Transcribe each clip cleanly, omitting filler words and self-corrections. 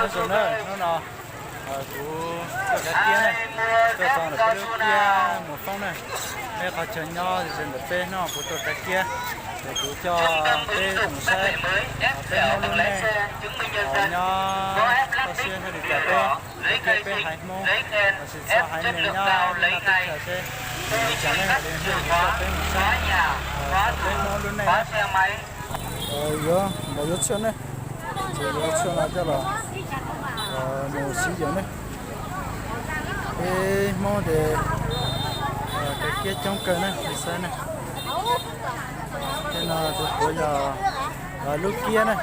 nó rồi nó nó chú cái kia này tôi còn là cái kia một phong này đây có chờ nho thì dừng được tên nó của tôi cái kia để chú cho tên cùng xe tên nó luôn này nho có xuyên thì được cả tên cái hai mô và sẽ cho hai miền nho là tất cả xe chẳng này để hiểu cho tên một xe tên nó luôn này rồi bây giờ chân này chỉ chân là cho là màu xí giống này cái mô để cái kia trong cờ này thì sao này cái nào từ bây giờ lúc kia này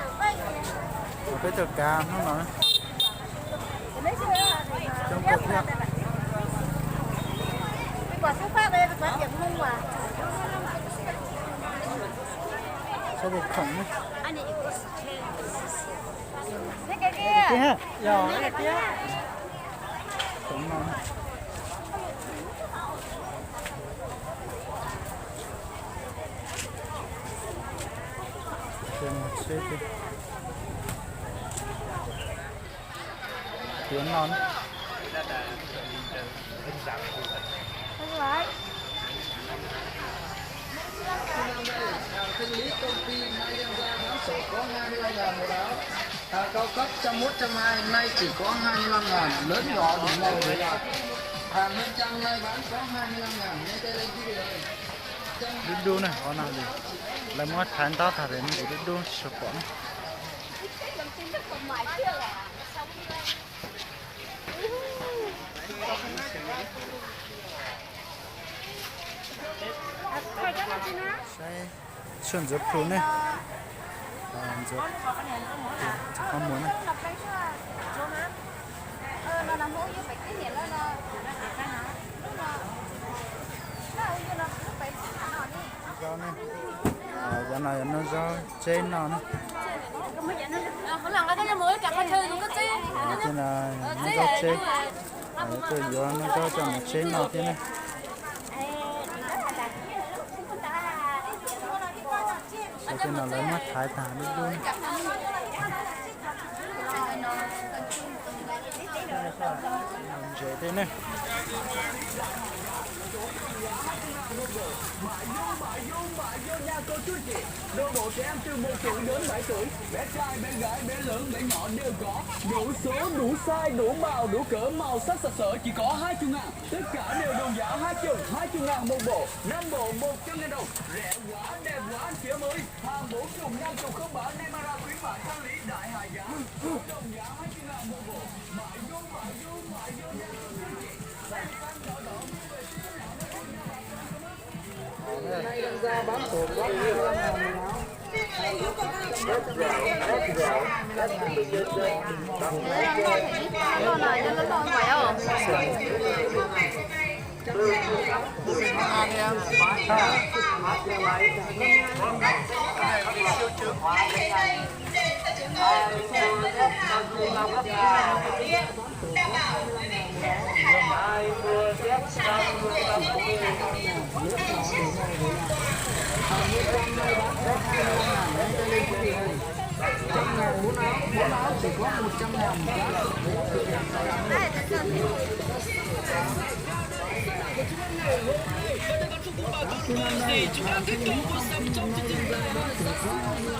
cái tờ cam nó nói trong cờ kia quả xuất phát đây quả điểm ngung mà sao được khổng đấy cái kia ha giờ cái kia khổng ngon tiếng non Thanh lý công ty nay đem ra bán sổ có 25.000 một áo. Cao cấp 101, 120 nay chỉ có 25.000, lớn nhỏ đủ màu đủ loại. Hàng bên trang nay bán có 25.000, ngay đây lên cái đứt đu này có nào gì lại mua thán tao thả đến của đứt đu sụp quẩn xuân dập phun này dập con muốn này rau này giờ này nó rau trên nó này trên là nó rau trên tôi giờ nó rau cho một trên nó thế này trên nó lấy mắt thái thả đi luôn dễ thế này vô nha cô chú chị. Đồ bộ trẻ em từ 1 tuổi đến 7 tuổi, bé trai, bé gái, bé lớn, bé nhỏ đều có. Đủ số, đủ size, đủ màu, đủ cỡ, màu sắc sặc sỡ chỉ có 20.000. Tất cả đều đồng giá 20.000 một bộ, 5 bộ 100.000 đồng. Rẻ quá, đẹp quá, anh chị ơi. Hàng 40, 50 không bán nem ra khuyến mại thanh lý đại hạ giá. Đồng giá 20.000 một bộ. Mại vô nha cô chú chị. Nay đang ra bán sổ có 25.000 áo. Bốn áo chỉ có 100.000 Hãy subscribe cho kênh Ghiền Mì Gõ để không bỏ lỡ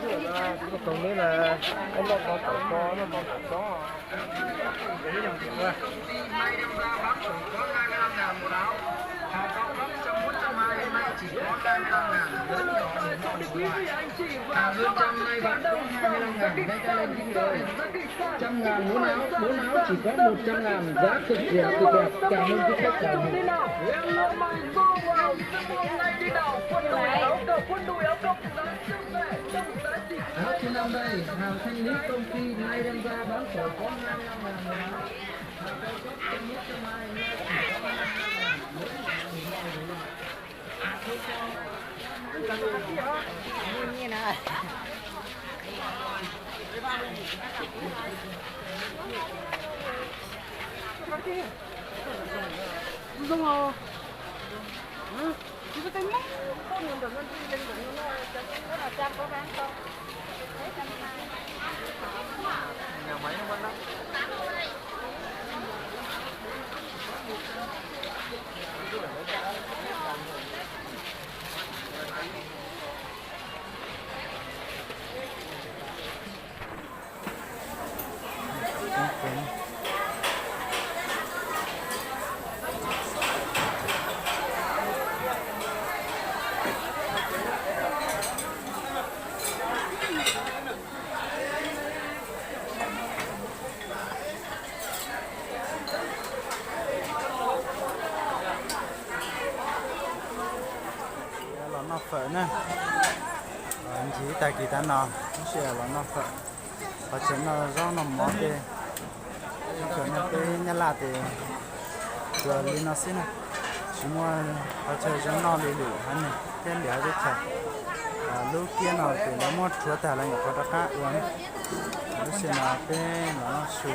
Cái còn đấy là nó có cậu có nó con chó Để dòng tiền qua. hơn trăm nay bán có 25.000 đây cho lên kinh đời 100.000 mũ áo chỉ có 100.000 giá cực rẻ cực đẹp cảm ơn quý khách chào mừng áo trên năm đây hàng thanh lý công ty nay đem ra bán sổ có 25.000 một áo hàng cao cấp trong nước trong ai như này đúng không? Chứ cái mắt con người đừng nên đi đừng nó là trăm có bán không? Nhà máy nó vẫn lắm. Nó phở nè, anh chỉ tại kỳ ta nào, nó sẽ là nó phở, và chính là do nó món thì nó phở nó cái nhà là thì giờ lên nó xin nè, chúng ta ở chơi cho nó đầy đủ hết này, thêm để biết thật, lúc kia nào thì nó mất chúa tài là có đặc khác luôn, lúc xin là cái nó sù,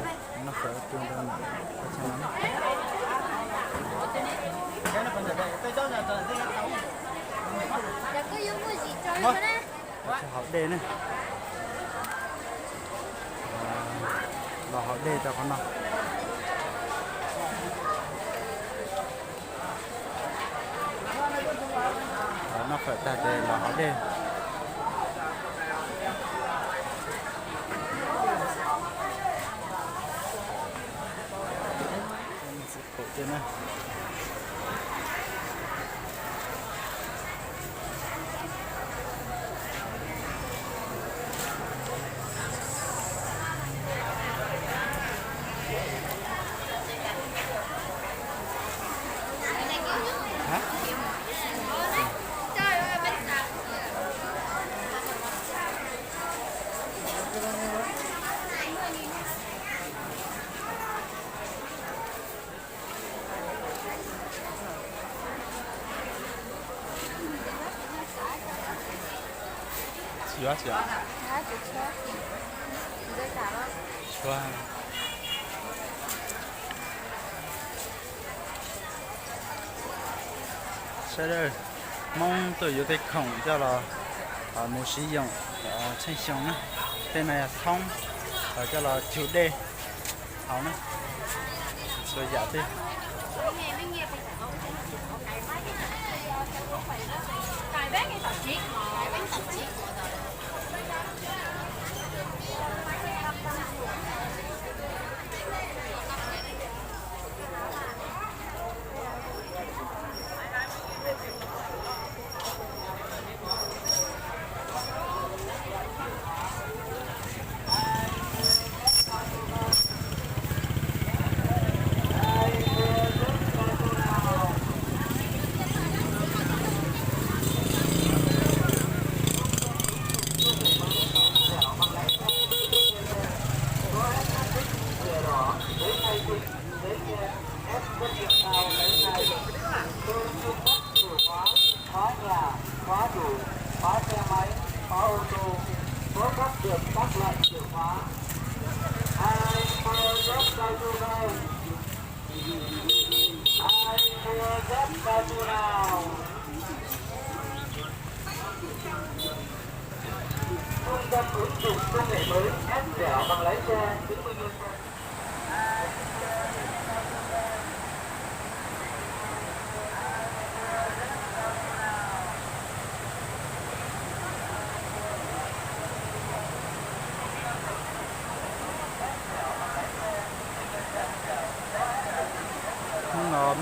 nó phở tương đương này, ở trên nó. Dạ có giống cái gì cho nó đấy. Học đề này là học đề cho con nào nó phải tại đề là học đề cổ trên này chứa chứa Hả chị chưa? Đây cả đó. chứa sẽ đây mong tôi có thể khổng cho là một sử dụng trên xong nữa tên này là thông cho là chủ đề hảo nữa rồi giả đi Cài bếp cái tập chiếc, cài bếp tập chiếc.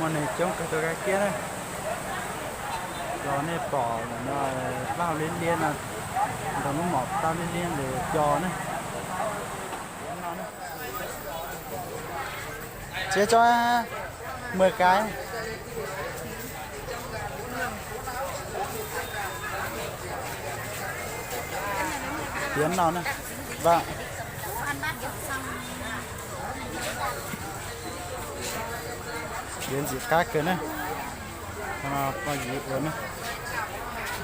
mà này chống cái kia này cho nên bỏ nó lao lên liên là rồi nó mọc tao lên liên để cho này chia cho 10 cái tiến nào nữa vâng biến gì các cái này có gì nữa này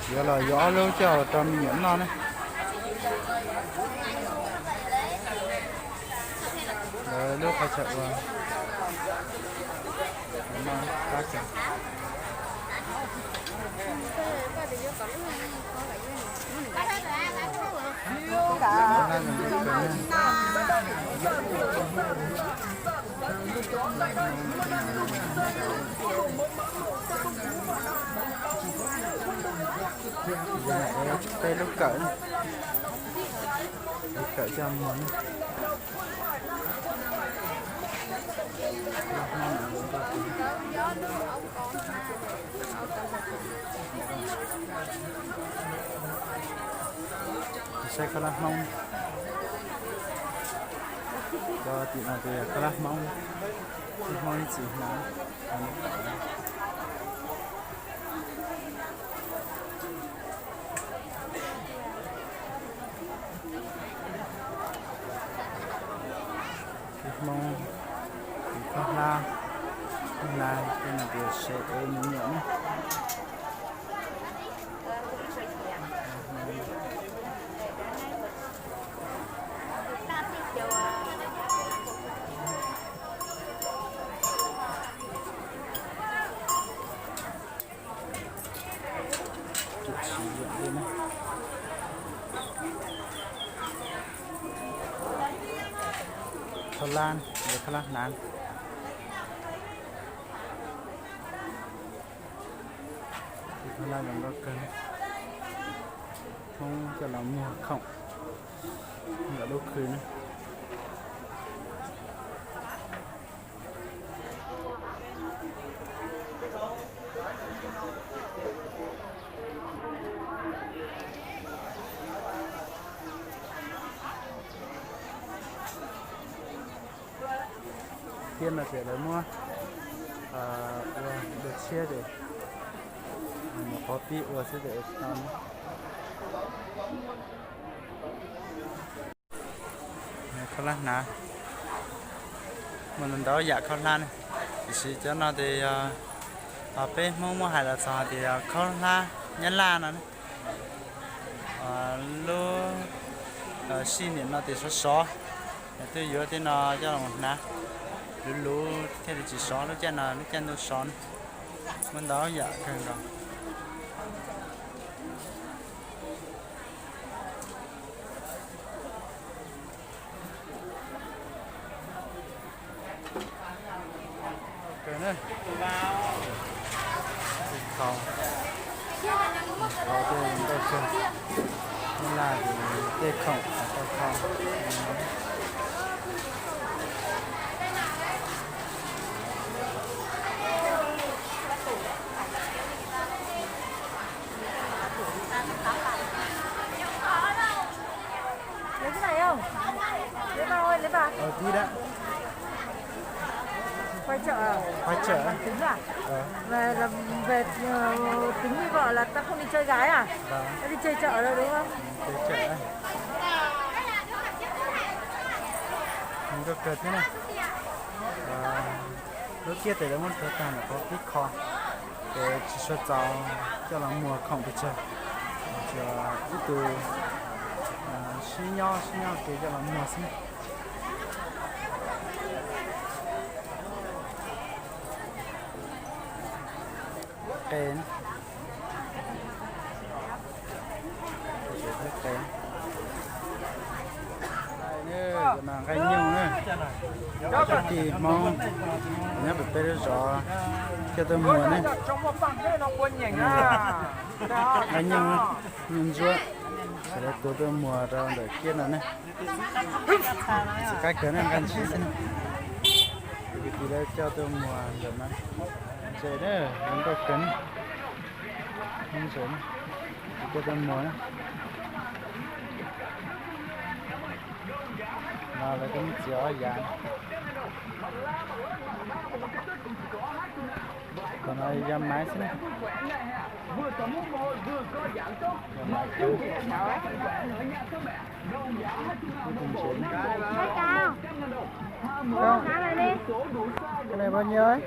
giờ là gió lâu chờ trong nhiễm nó này rồi lúc phải chạy vào các cái đây lúc cỡ cho món xe khá là mong cho chị nào thì khá là mong chị nói mong khá là cái này thì sẽ ôm nhẫn Thái Lan để Thái Lan nán Thái Lan vẫn có cần không cho là mua không là đôi khi nữa tiên là sẽ lấy mua được chia để một copy và sẽ để làm khá là nè mình đó dạ khá là này chỉ cho nó thì ở bên mua hay là sao thì khá là nhân là này luôn xin niệm nó thì số tôi nhớ thì nó cho nó nè lú thế thì chỉ xóa nó chân là nó chân nó xóa mình đó dạ cần rồi cái này không có tiền đây không nên là đây không lấy cái này không? Lấy vào ơi, lấy vào. Tí đã. Quay chợ à? Quay chợ. Tính à? Về tính với vợ là ta không đi chơi gái à? Vâng. Ta đi chơi chợ rồi đúng không? Chơi chợ đây. Mình có cợt thế này. Lúc kia thì nó muốn cợt là có cái kho. Để chỉ xuất cháu cho nó mua không bị chơi. Cho ít từ xí nhau kể cho nó mua xin. Kén. Kén. Nữa, là cái nhung nữa. Cho thì mong nhớ bị bê rõ cho tôi mua này. Cái nhung ruột. Sẽ là tôi mua ra để kia nữa này. Sẽ cách cái này gần xí xin. chỉ là cho tôi mùa rồi mà chơi đó không có kính không sớm cho tôi mùa đó mà là cũng gió dạng còn ai dám máy xí vừa tẩm mồ hôi vừa có dạng tốt mà chú trẻ mà khỏe nữa nha các bạn đâu giá hết cũng sớm Thấy cao. Mua trả lại đi. cái này bao nhiêu ấy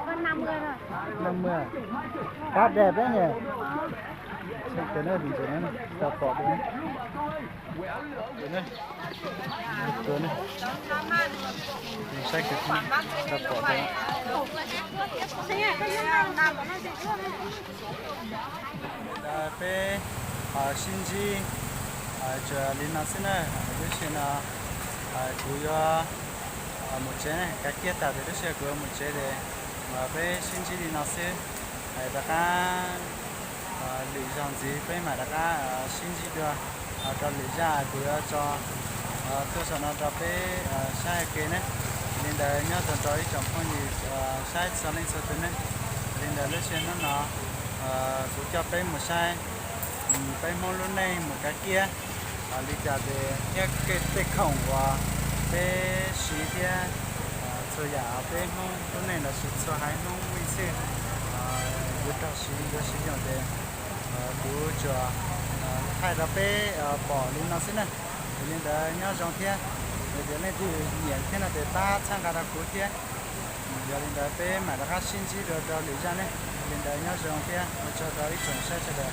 Con 50 rồi. 50 quá đẹp đấy nhỉ xem cái này bình thường này ta bỏ cái này cái này mình xách cái này ta bỏ cái này Thế cái giống nào làm của nó gì chưa? là về sinh chi chờ lên nó xin này cái là chủ yếu một chế này cái kia tạo được sẽ có một chế để mà về sinh chi lên nó sẽ đại ca lý do gì với mà đại ca sinh chi được cho lý do chủ yếu cho cơ sở nó cho về sai cái này nên là nhớ cho tôi trong phong gì sai sau này sau này nên là lấy xe nó cũng cho về một sai về món luôn này một cái kia lý do để cái tết không và về sĩ thì cho nhà về món luôn này là sự cho hai món mình sẽ được đó sĩ dùng để đủ cho thay ra về bỏ lên nó xin này nên là nhớ trong kia để lên thì nhận thế là để ta sang cả đặc biệt kia giờ lên đó về mà đã phát sinh chỉ được cho lý do này lên đó nhớ trong kia cho tới chuẩn sẽ được